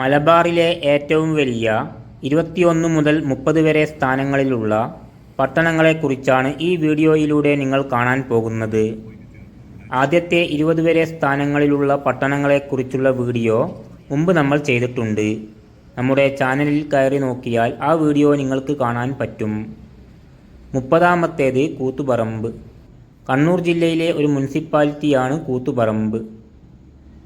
മലബാറിലെ ഏറ്റവും വലിയ 21 മുതൽ 30 വരെ സ്ഥാനങ്ങളിലുള്ള പട്ടണങ്ങളെക്കുറിച്ചാണ് ഈ വീഡിയോയിലൂടെ നിങ്ങൾ കാണാൻ പോകുന്നത്. ആദ്യത്തെ 20 വരെ സ്ഥാനങ്ങളിലുള്ള പട്ടണങ്ങളെക്കുറിച്ചുള്ള വീഡിയോ മുമ്പ് നമ്മൾ ചെയ്തിട്ടുണ്ട്. നമ്മുടെ ചാനലിൽ കയറി നോക്കിയാൽ ആ വീഡിയോ നിങ്ങൾക്ക് കാണാൻ പറ്റും. 30-ാമത്തേത് കൂത്തുപറമ്പ്. കണ്ണൂർ ജില്ലയിലെ ഒരു മുനിസിപ്പാലിറ്റിയാണ് കൂത്തുപറമ്പ്.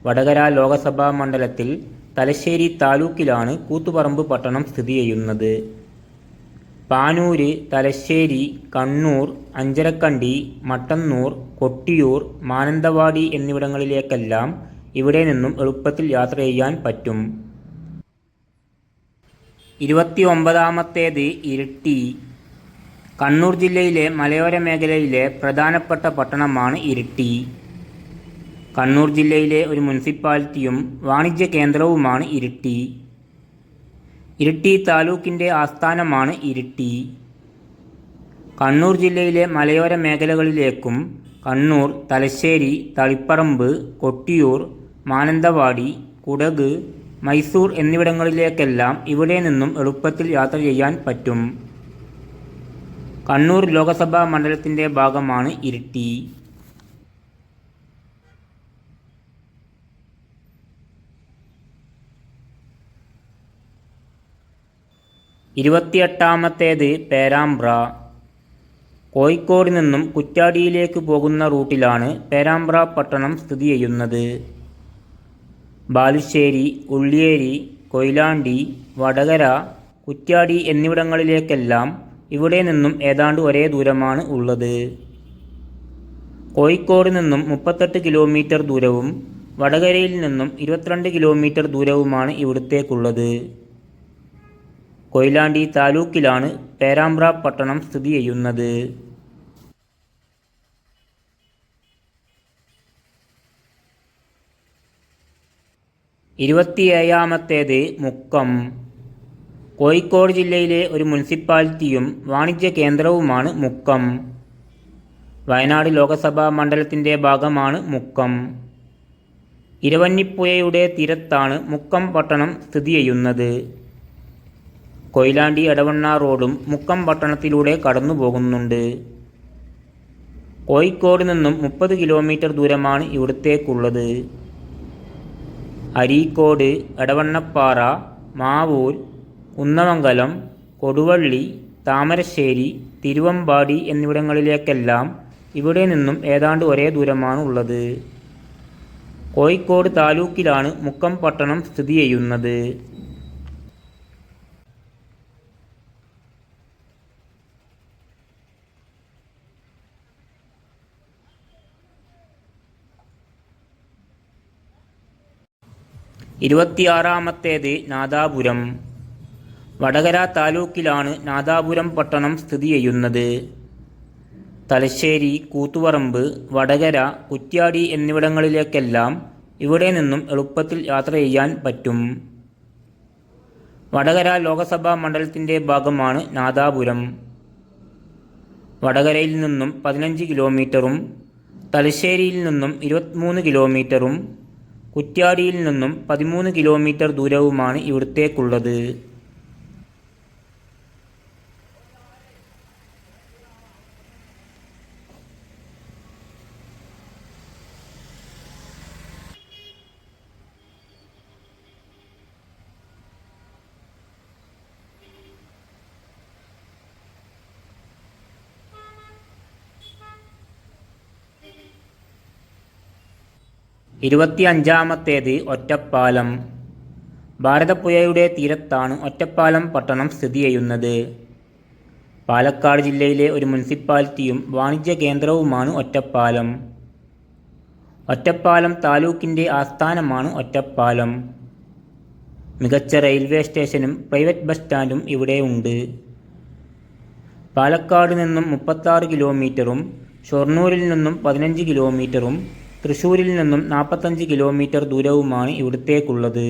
വടകര ലോകസഭാ മണ്ഡലത്തിൽ തലശ്ശേരി താലൂക്കിലാണ് കൂത്തുപറമ്പ് പട്ടണം സ്ഥിതി ചെയ്യുന്നത്. പാനൂര്, തലശ്ശേരി, കണ്ണൂർ, അഞ്ചരക്കണ്ടി, മട്ടന്നൂർ, കൊട്ടിയൂർ, മാനന്തവാടി എന്നിവിടങ്ങളിലേക്കെല്ലാം ഇവിടെ നിന്നും എളുപ്പത്തിൽ യാത്ര ചെയ്യാൻ പറ്റും. 29-ാമത്തേത് ഇരിട്ടി. കണ്ണൂർ ജില്ലയിലെ മലയോര മേഖലയിലെ പ്രധാനപ്പെട്ട പട്ടണമാണ് ഇരിട്ടി. കണ്ണൂർ ജില്ലയിലെ ഒരു മുനിസിപ്പാലിറ്റിയും വാണിജ്യ കേന്ദ്രവുമാണ് ഇരിട്ടി. ഇരിട്ടി താലൂക്കിൻ്റെ ആസ്ഥാനമാണ് ഇരിട്ടി. കണ്ണൂർ ജില്ലയിലെ മലയോര മേഖലകളിലേക്കും കണ്ണൂർ, തലശ്ശേരി, തളിപ്പറമ്പ്, കൊട്ടിയൂർ, മാനന്തവാടി, കുടക്, മൈസൂർ എന്നിവിടങ്ങളിലേക്കെല്ലാം ഇവിടെ നിന്നും എളുപ്പത്തിൽ യാത്ര ചെയ്യാൻ പറ്റും. കണ്ണൂർ ലോകസഭാ മണ്ഡലത്തിൻ്റെ ഭാഗമാണ് ഇരിട്ടി. 28-ാമത്തേത് പേരാമ്പ്ര. കോഴിക്കോട് നിന്നും കുറ്റ്യാടിയിലേക്ക് പോകുന്ന റൂട്ടിലാണ് പേരാമ്പ്ര പട്ടണം സ്ഥിതി ചെയ്യുന്നത്. ബാലുശ്ശേരി, ഉള്ളിയേരി, കൊയിലാണ്ടി, വടകര, കുറ്റ്യാടി എന്നിവിടങ്ങളിലേക്കെല്ലാം ഇവിടെ നിന്നും ഏതാണ്ട് ഒരേ ദൂരമാണ് ഉള്ളത്. കോഴിക്കോട് നിന്നും 38 കിലോമീറ്റർ ദൂരവും വടകരയിൽ നിന്നും 22 കിലോമീറ്റർ ദൂരവുമാണ് ഇവിടത്തേക്കുള്ളത്. കൊയിലാണ്ടി താലൂക്കിലാണ് പേരാമ്പ്ര പട്ടണം സ്ഥിതി ചെയ്യുന്നത്. 27-ാമത്തേത് മുക്കം. കോഴിക്കോട് ജില്ലയിലെ ഒരു മുനിസിപ്പാലിറ്റിയും വാണിജ്യ കേന്ദ്രവുമാണ് മുക്കം. വയനാട് ലോകസഭാ മണ്ഡലത്തിൻ്റെ ഭാഗമാണ് മുക്കം. ഇരവഞ്ഞിപ്പുഴയുടെ തീരത്താണ് മുക്കം പട്ടണം സ്ഥിതി ചെയ്യുന്നത്. കൊയിലാണ്ടി എടവണ്ണ റോഡും മുക്കം പട്ടണത്തിലൂടെ കടന്നു പോകുന്നുണ്ട്. കോഴിക്കോട് നിന്നും 30 കിലോമീറ്റർ ദൂരമാണ് ഇവിടത്തേക്കുള്ളത്. അരീക്കോട്, എടവണ്ണപ്പാറ, മാവൂർ, കുന്നമംഗലം, കൊടുവള്ളി, താമരശ്ശേരി, തിരുവമ്പാടി എന്നിവിടങ്ങളിലേക്കെല്ലാം ഇവിടെ നിന്നും ഏതാണ്ട് ഒരേ ദൂരമാണ് ഉള്ളത്. കോഴിക്കോട് താലൂക്കിലാണ് മുക്കം പട്ടണം സ്ഥിതി ചെയ്യുന്നത്. 26-ാമത്തേത് നാദാപുരം. വടകര താലൂക്കിലാണ് നാദാപുരം പട്ടണം സ്ഥിതി ചെയ്യുന്നത്. തലശ്ശേരി, കൂത്തുപറമ്പ്, വടകര, കുറ്റ്യാടി എന്നിവിടങ്ങളിലേക്കെല്ലാം ഇവിടെ നിന്നും എളുപ്പത്തിൽ യാത്ര ചെയ്യാൻ പറ്റും. വടകര ലോകസഭാ മണ്ഡലത്തിൻ്റെ ഭാഗമാണ് നാദാപുരം. വടകരയിൽ നിന്നും 15 കിലോമീറ്ററും തലശ്ശേരിയിൽ നിന്നും 23 കിലോമീറ്ററും കുറ്റ്യാടിയിൽ നിന്നും 13 കിലോമീറ്റർ ദൂരവുമാണ് ഇവിടത്തേക്കുള്ളത്. ഇരുപത്തിയഞ്ചാമത്തേത് ഒറ്റപ്പാലം. ഭാരതപ്പുഴയുടെ തീരത്താണ് ഒറ്റപ്പാലം പട്ടണം സ്ഥിതി ചെയ്യുന്നത്. പാലക്കാട് ജില്ലയിലെ ഒരു മുനിസിപ്പാലിറ്റിയും വാണിജ്യ കേന്ദ്രവുമാണ് ഒറ്റപ്പാലം. ഒറ്റപ്പാലം താലൂക്കിൻ്റെ ആസ്ഥാനമാണ് ഒറ്റപ്പാലം. മികച്ച റെയിൽവേ സ്റ്റേഷനും പ്രൈവറ്റ് ബസ് സ്റ്റാൻഡും ഇവിടെ ഉണ്ട്. പാലക്കാട് നിന്നും 36 കിലോമീറ്ററും ഷൊർണൂരിൽ നിന്നും 15 കിലോമീറ്ററും തൃശ്ശൂരിൽ നിന്നും 45 കിലോമീറ്റർ ദൂരവുമാണ് ഇവിടത്തേക്കുള്ളത്.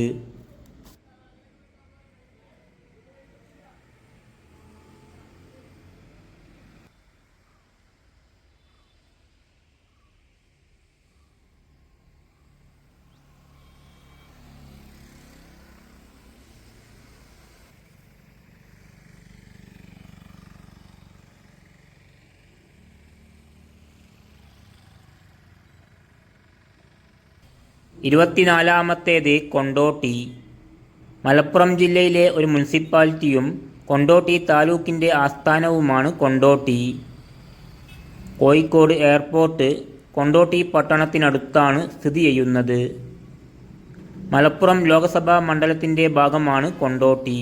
24-ാമത്തേത് കൊണ്ടോട്ടി. മലപ്പുറം ജില്ലയിലെ ഒരു മുനിസിപ്പാലിറ്റിയും കൊണ്ടോട്ടി താലൂക്കിൻ്റെ ആസ്ഥാനവുമാണ് കൊണ്ടോട്ടി. കോഴിക്കോട് എയർപോർട്ട് കൊണ്ടോട്ടി പട്ടണത്തിനടുത്താണ് സ്ഥിതി ചെയ്യുന്നത്. മലപ്പുറം ലോകസഭാ മണ്ഡലത്തിൻ്റെ ഭാഗമാണ് കൊണ്ടോട്ടി.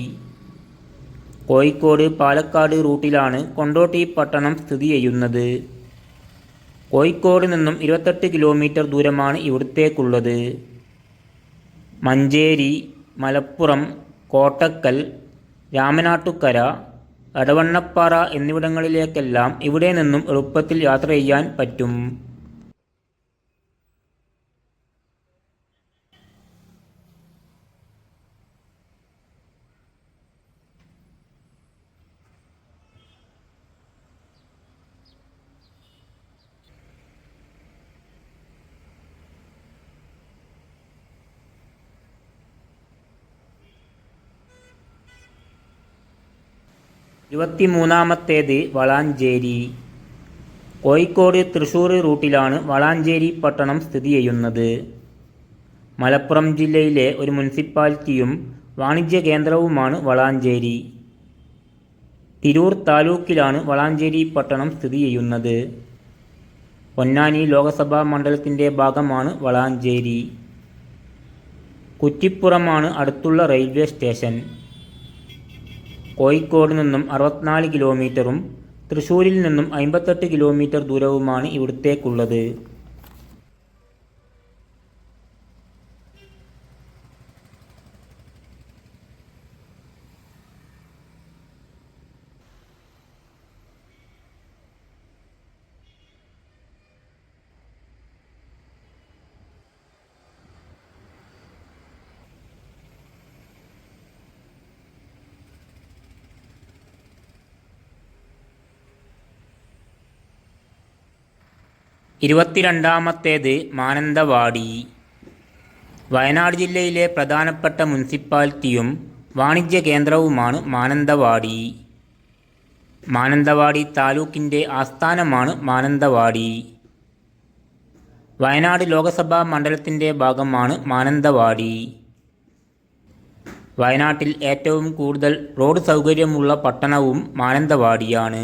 കോഴിക്കോട് പാലക്കാട് റൂട്ടിലാണ് കൊണ്ടോട്ടി പട്ടണം സ്ഥിതി ചെയ്യുന്നത്. കോഴിക്കോട് നിന്നും 28 കിലോമീറ്റർ ദൂരമാണ് ഇവിടത്തേക്കുള്ളത്. മഞ്ചേരി, മലപ്പുറം, കോട്ടക്കൽ, രാമനാട്ടുകര, എടവണ്ണപ്പാറ എന്നിവിടങ്ങളിലേക്കെല്ലാം ഇവിടെ നിന്നും എളുപ്പത്തിൽ യാത്ര ചെയ്യാൻ പറ്റും. ഇരുപത്തിമൂന്നാമത്തേത് വളാഞ്ചേരി. കോഴിക്കോട് തൃശ്ശൂർ റൂട്ടിലാണ് വളാഞ്ചേരി പട്ടണം സ്ഥിതി ചെയ്യുന്നത്. മലപ്പുറം ജില്ലയിലെ ഒരു മുനിസിപ്പാലിറ്റിയും വാണിജ്യ കേന്ദ്രവുമാണ് വളാഞ്ചേരി. തിരൂർ താലൂക്കിലാണ് വളാഞ്ചേരി പട്ടണം സ്ഥിതി ചെയ്യുന്നത്. പൊന്നാനി ലോകസഭാ മണ്ഡലത്തിൻ്റെ ഭാഗമാണ് വളാഞ്ചേരി. കുറ്റിപ്പുറമാണ് അടുത്തുള്ള റെയിൽവേ സ്റ്റേഷൻ. കോഴിക്കോട് നിന്നും 64 കിലോമീറ്ററും തൃശ്ശൂരിൽ നിന്നും 58 കിലോമീറ്റർ ദൂരവുമാണ് ഇവിടത്തേക്കുള്ളത്. ഇരുപത്തിരണ്ടാമത്തേത് മാനന്തവാടി. വയനാട് ജില്ലയിലെ പ്രധാനപ്പെട്ട മുനിസിപ്പാലിറ്റിയും വാണിജ്യ കേന്ദ്രവുമാണ് മാനന്തവാടി. മാനന്തവാടി താലൂക്കിൻ്റെ ആസ്ഥാനമാണ് മാനന്തവാടി. വയനാട് ലോകസഭാ മണ്ഡലത്തിൻ്റെ ഭാഗമാണ് മാനന്തവാടി. വയനാട്ടിൽ ഏറ്റവും കൂടുതൽ റോഡ് സൗകര്യമുള്ള പട്ടണവും മാനന്തവാടിയാണ്.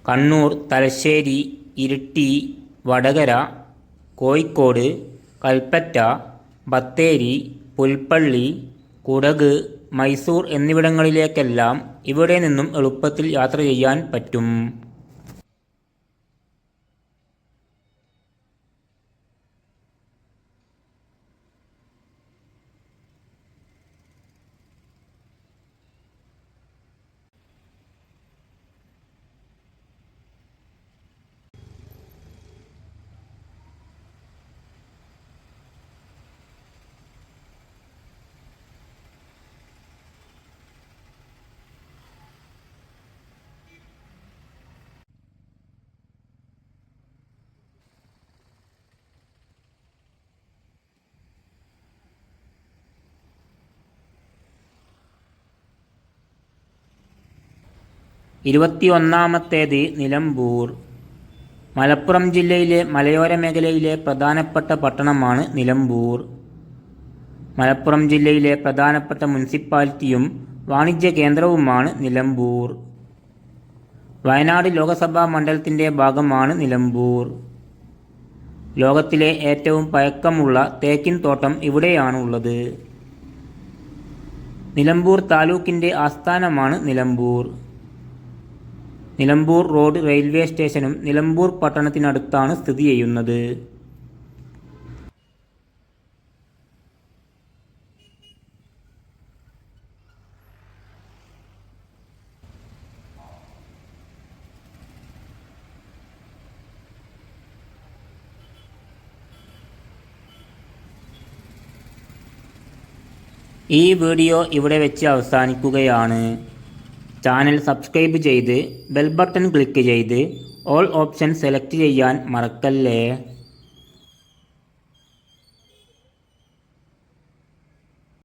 കണ്ണൂർ, തലശ്ശേരി, ഇരിട്ടി, വടകര, കോഴിക്കോട്, കൽപ്പറ്റ, ബത്തേരി, പുൽപ്പള്ളി, കുടക്, മൈസൂർ എന്നിവിടങ്ങളിലേക്കെല്ലാം ഇവിടെ നിന്നും എളുപ്പത്തിൽ യാത്ര ചെയ്യാൻ പറ്റും. ഇരുപത്തിയൊന്നാമത്തേത് നിലമ്പൂർ. മലപ്പുറം ജില്ലയിലെ മലയോര മേഖലയിലെ പ്രധാനപ്പെട്ട പട്ടണമാണ് നിലമ്പൂർ. മലപ്പുറം ജില്ലയിലെ പ്രധാനപ്പെട്ട മുനിസിപ്പാലിറ്റിയും വാണിജ്യ കേന്ദ്രവുമാണ് നിലമ്പൂർ. വയനാട് ലോകസഭാ മണ്ഡലത്തിൻ്റെ ഭാഗമാണ് നിലമ്പൂർ. ലോകത്തിലെ ഏറ്റവും പഴക്കമുള്ള തേക്കിൻ തോട്ടം ഇവിടെയാണുള്ളത്. നിലമ്പൂർ താലൂക്കിൻ്റെ ആസ്ഥാനമാണ് നിലമ്പൂർ. നിലമ്പൂർ റോഡ് റെയിൽവേ സ്റ്റേഷനും നിലമ്പൂർ പട്ടണത്തിനടുത്താണ് സ്ഥിതി ചെയ്യുന്നത്. ഈ വീഡിയോ ഇവിടെ വെച്ച് അവസാനിക്കുകയാണ്. ചാനൽ സബ്സ്ക്രൈബ് ചെയ്ത് ബെൽ ബട്ടൺ ക്ലിക്ക് ചെയ്ത് ഓൾ ഓപ്ഷൻ സെലക്ട് ചെയ്യാൻ മറക്കല്ലേ.